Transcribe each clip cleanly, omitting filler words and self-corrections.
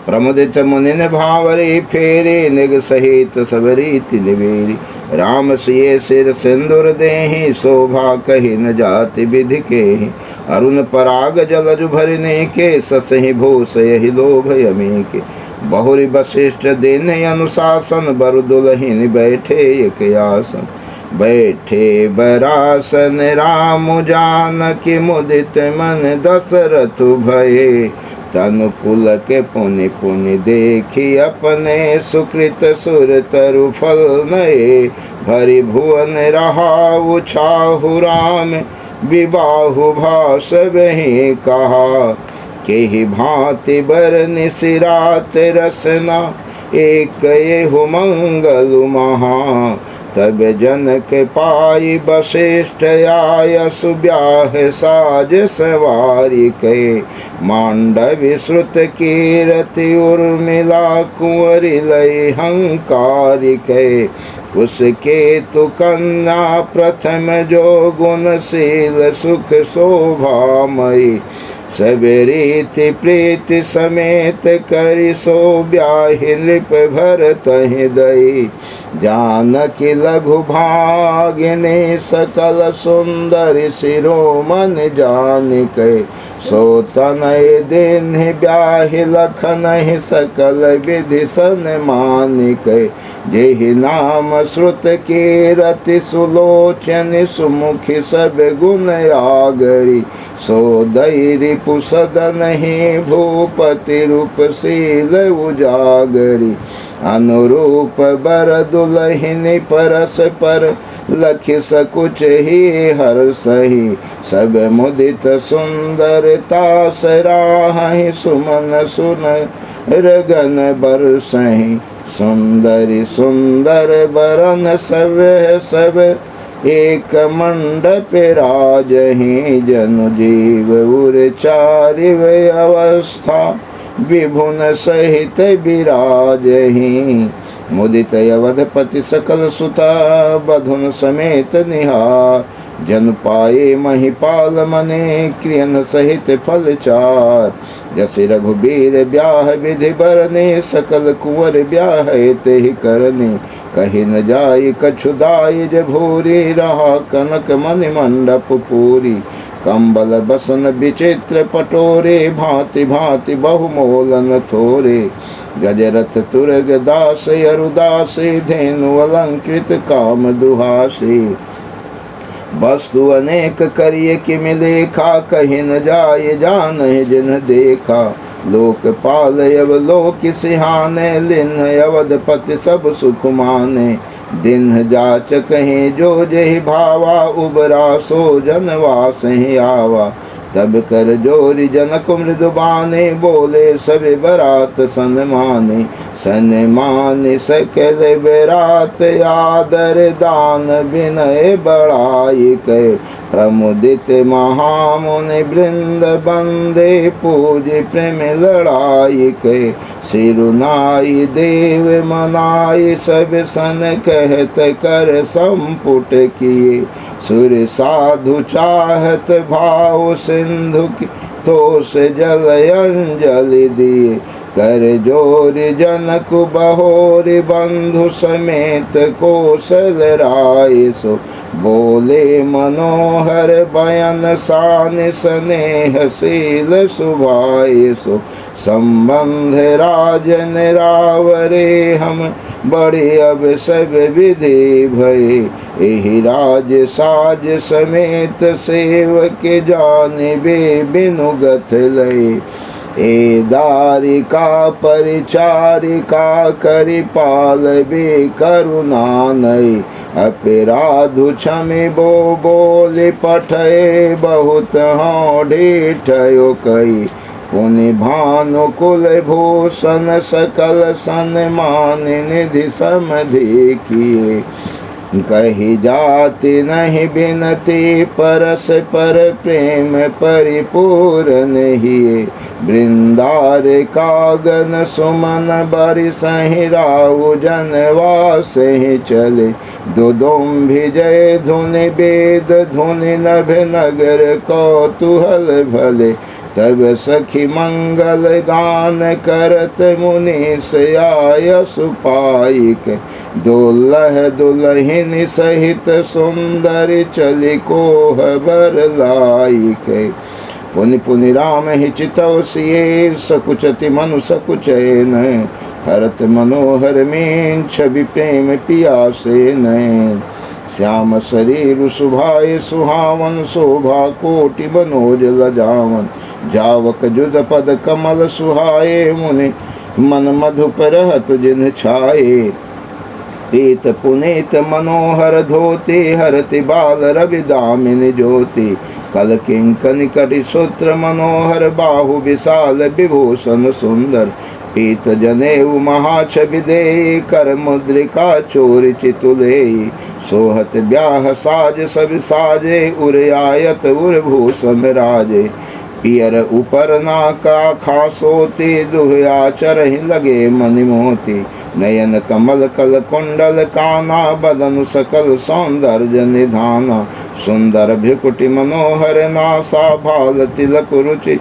प्रमुदित मुनि भावरे फेरे, निग सहित सब रीति निवेरी। राम सिए सिर सिंदूर देहि, शोभा कही न जाति विधि के। अरुण पराग जलज भरने के, ससहि भूष यही लोभ यमी के। बहुरी वशिष्ठ देने अनुशासन, बर दुलहिन बैठे एक आसन। बैठे बरासन राम जानकी, मुदित मन दशरथ भये। तनु पुलक पुनि पुनि देखी, अपने सुकृत सुर तरु फल नये। भरि भुवन रहाउ छाहु राम, विबाहु भास बहि कहा। केहि भांति बरनि सिरात रसना, एक एहु मंगल महा। तब जनक पाई वशिष्ठ आय, सुब्याह साज सवारी के। मांडवी श्रुत कीरति उर्मिला, कुंवरी लय हंकारी के। उसके तु कन्या प्रथम जो, गुणशील सुख शोभामयी। सब रीति प्रीति समेत करि, सो ब्याहि नृप भरतहि दई। जानकी लघु भागिनी, सकल सुंदर शिरोमन जानिकै। सो तनय दीन्हि ब्याहि लखनहि, सकल विधि सन्मानिकै। जेहि नाम श्रुत कीरति, सुलोचन सुमुखी सब गुण आगरी। सो दैरि पुसदनहि, भूपति रूपशील उजागरी। अनुरूप बर दुलहिनी, परस पर लखि सकुच ही हर्षहि। सब मुदित सुंदरता सराहि, सुमन सुन रगन बरसहि। सुंदरी सुंदर बरन सब सब, एक मंडप राजहि। जनु जीव उर चारिव अवस्था, विभुन सहित विराजहि। मुदित अवधपति सकल सुता, बधुन समेत निहार। जन पाए महिपाल मने, क्रियन सहित फल चार। जस रघुबीर ब्याह विधि बरने, सकल कुंवर ब्याह तेहि करने। कही न जाय कछुदाय भूरी, रहा कनक मणि मंडप पूरी। कंबल बसन विचित्र पटोरे, भांति भांति बहुमोलन थोरे। गजरथ तुरग दास अरुदासी, धेनु अलंकृत काम दुहासी। वस्तु अनेक करिय कि मिलेखा, कही न जाय जानहि जिन्ह देखा। लोकपाल अवलोक सिहाने, लिन्ह अवधपति सब सुख माने। दिन जाच कहीं जो जेहि भावा, उबरा सो जनवासहि आवा। तब कर जोरी जनक मृदुबाने, बोले सब बरात सन्माने। सन्मान सकल बरात, आदर दान विनय बढ़ाई के। प्रमुदित महामुनि वृंद बंदे, पूज प्रेम लड़ाई के। सिरुनाई देव मनाई, सब सन कहत कर संपुट किए। सुर साधु चाहत भाव, सिंधु की तोष जल अंजलि दिए। कर जोर जनक बहोर, बंधु समेत कौशल राय। सो बोले मनोहर बयन, सान स्नेह शील सुभाय। सो संबंध राजन रावरे, हम बड़े अब सब विधि भये। एहि राज साज समेत, सेवक जानिबे बिनुगत लय। ए दारिका परिचारिका, करि पालबे करुणा नय। अपराधु क्षमि बो बोले, पठय बहुत हाँ ढेठयो कई। पुनि भानुकुल भूषण, सकल सन्मान निधि समधि किए। कही जाति नहीं बिनती, परस पर प्रेम परिपूर्ण हिए। वृंदार कागन सुमन बरिसहि, राहु जनवास ही चले। दुदुम्भि जय धुनि वेद धुनि, नभ नगर कौतूहल भले। तब सखी मंगल गान करत मुनीस आय सुपाइक। दुल्लह दुल्हिन सहित सुंदर चली कोह बर लाइक। पुनि पुनि राम ही चितव सिए सकुचति मनु सकुचैन। हरत मनोहर में छवि प्रेम पियासे नैन। श्याम शरीर सुभाए सुहावन शोभा कोटि मनोज लजावन। जावक जुद पद कमल सुहाए मुनि मन मधुप रहत जिन छाए। पीत पुनीत मनोहर धोती हरति बाल रवि दामिनी ज्योति। कल किंकन कटि सूत्र मनोहर बाहु विशाल विभूषण सुंदर। पीत जनेऊ महाछवि देई कर मुद्रिका चोर चितुले। सोहत ब्याह साज सब साजे उर आयत उर भूषण राजे। पियर ऊपर नाका खासोती दुहया चरहि लगे मनि मोती। नयन कमल कल कुंडल काना बदन सकल सौंदर्य निधाना। सुंदर भ्रिकुटि मनोहर नासा भाल तिलक रुचि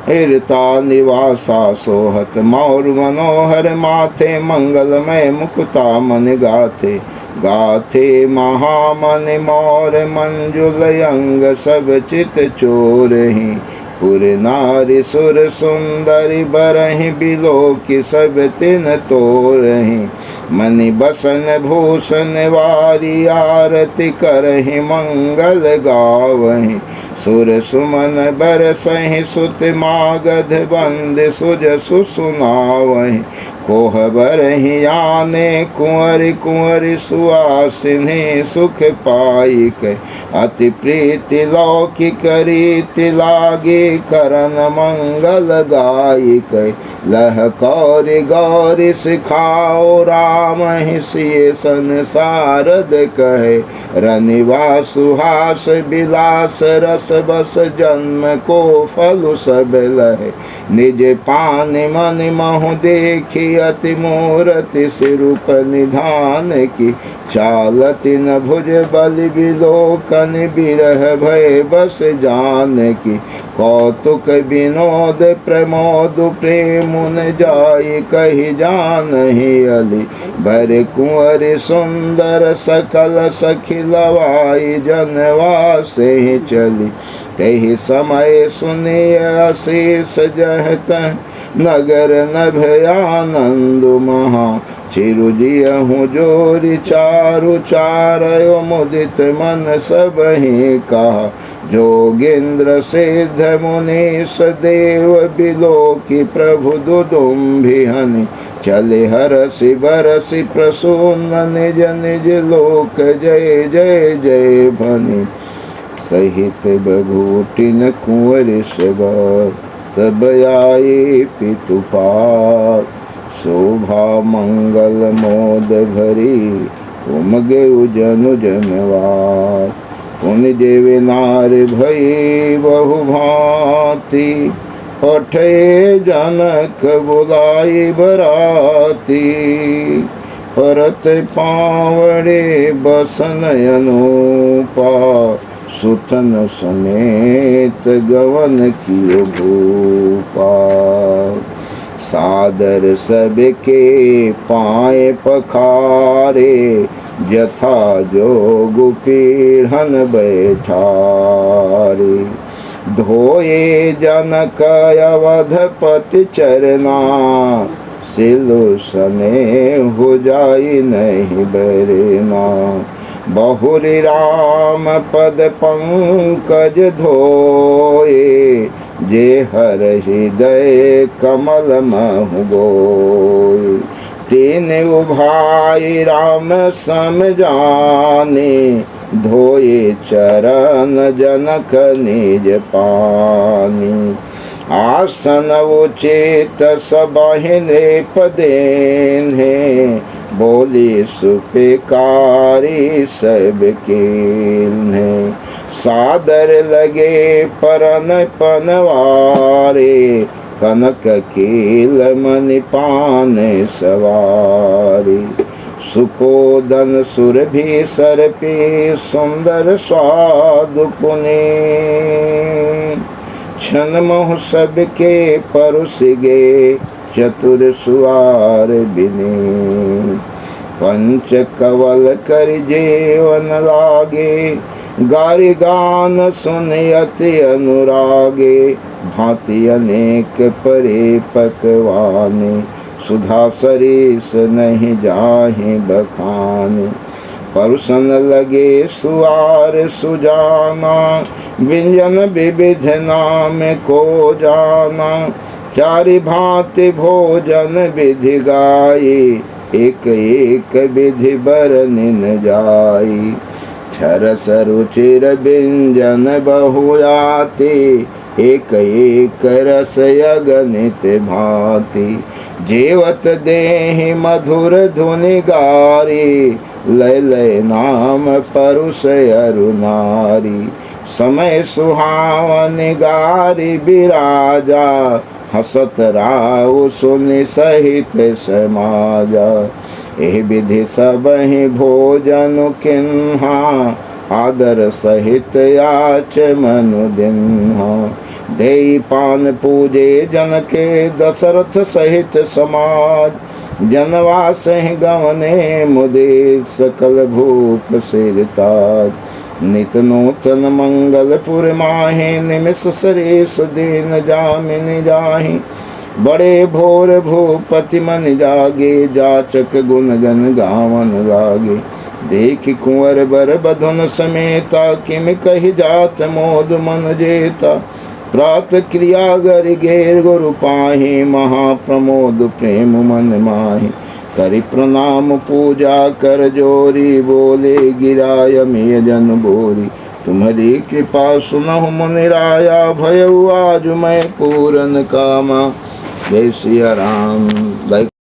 हृता निवासा। सोहत मौर मनोहर माथे मंगलमय मुकुता मन गाथे। गाथे महामन मौर मंजुल अंग सब चित चोरहि। पुर नारी सुर सुंदरी बरहि बिलो की सब तिन तोरहि। मनि बसन भूषण वारी आरती करहि मंगल गावहि। सुर सुमन बरसहि सुत मागध बंद सुजसु सुनावहि। कोह बरहि आने कुंवर कुंवर सुआसिनी सुख पाइक। अति प्रीति लौकिक रीति लागे करन मंगल गायिक। लह कौरि गौरि सिखाओ राम सिय संसारद कहे। रनिवास सुहास विलास रस बस जन्म को फल सब लहे। निज पानि मन महु देखी अति मूरति सिरूप निधान की। चालति न भुज बलि विलोकन बिरह भय बस जान की। कौतुक विनोद प्रमोद प्रेम न जाय कहि जानहि अली। भर कुंवर सुंदर सकल सखी लवाई जनवासे ही चली। तेहि समय सुनिय अशीष जहत नगर नभयानंद महा। चिरुजियहु जोरि चारु चारयो मुदित मन सबहि कहा। जोगेन्द्र सिद्ध मुनीश देव बिलोकी प्रभु दुदुम्भिहनि। चले हरसि बरसि प्रसून निज निज लोक जय जय जय भनि। सहित बघूटिन कुंवर सभा तब आए पितुपात। शोभा मंगल मोद भरी उमगे जनु जनवास। पुनि देव नार भई बहु भांति पठे जनक बुलाई बराती। परत पावड़े बसन अनुपा सुतन समेत गवन कियो भूपा। सादर सबके पाए पखारे जथा जोगु पीढ़न बैठारे। धोए जनक अवधपति चरना सिलुसने हो जाई नहीं बरना। बहुरी राम पद पंकज धोए जे हर हृदय कमल महु गोय। तीन भाई राम सम जाने धोए चरण जनक निज पानी। आसन उचित सबहि नृप देन्हे बोली सुपेकारी सब कीन्हे। सादर लगे परन पनवारे कनक कील मणि पान सवारी। सुकोदन सुरभि सर्पी सुंदर स्वादु पुनि। क्षण मोह सबके परुस गे, चतुर सुआर बिने। पंच कवल कर जेवन लागे, गारि गान सुन अति अनुरागे। भांति अनेक परे पकवाने, सुधा सरिस नहीं जाहि बखाने। परुसन लगे सुआर सुजाना, व्यंजन विविध नाम को जाना। चारि भांति भोजन विधि गाई, एक एक विधि बरनिन जाई। छरस रुचिर व्यंजन बहुआति, एक एक रस अगणित भांति। जेवत देहि मधुर धुनि गारी, लय लय नाम परुस अरु नारी। समय सुहावन गारी बिराजा, हसत राव सुनि सहित समाजा। एहि विधि सबहि भोजन किन्हा, आदर सहित आचमनु दिन्हा। देई पान पूजे जनके, दशरथ सहित समाज। जनवासहि गवने मुदे, सकल भूप सिरताज। नित नूतन मंगलपुर माहि, निमिष सरेश दीन जामिन जाहि। बड़े भोर भूपति मन जागे, जाचक गुण गन गावन लागे। देखि कुंवर बर बधुन समेता, किम कहि जात मोद मन जेता। प्रात क्रिया गर घेर गुरु पाहि, महाप्रमोद प्रेम मन माहि। करि प्रणाम पूजा कर जोरी, बोले गिराय मिय जन बोरी। तुम्हारी कृपा सुनहु मुनि राया, भयउ आज मैं पूरन कामा। जय सिया राम।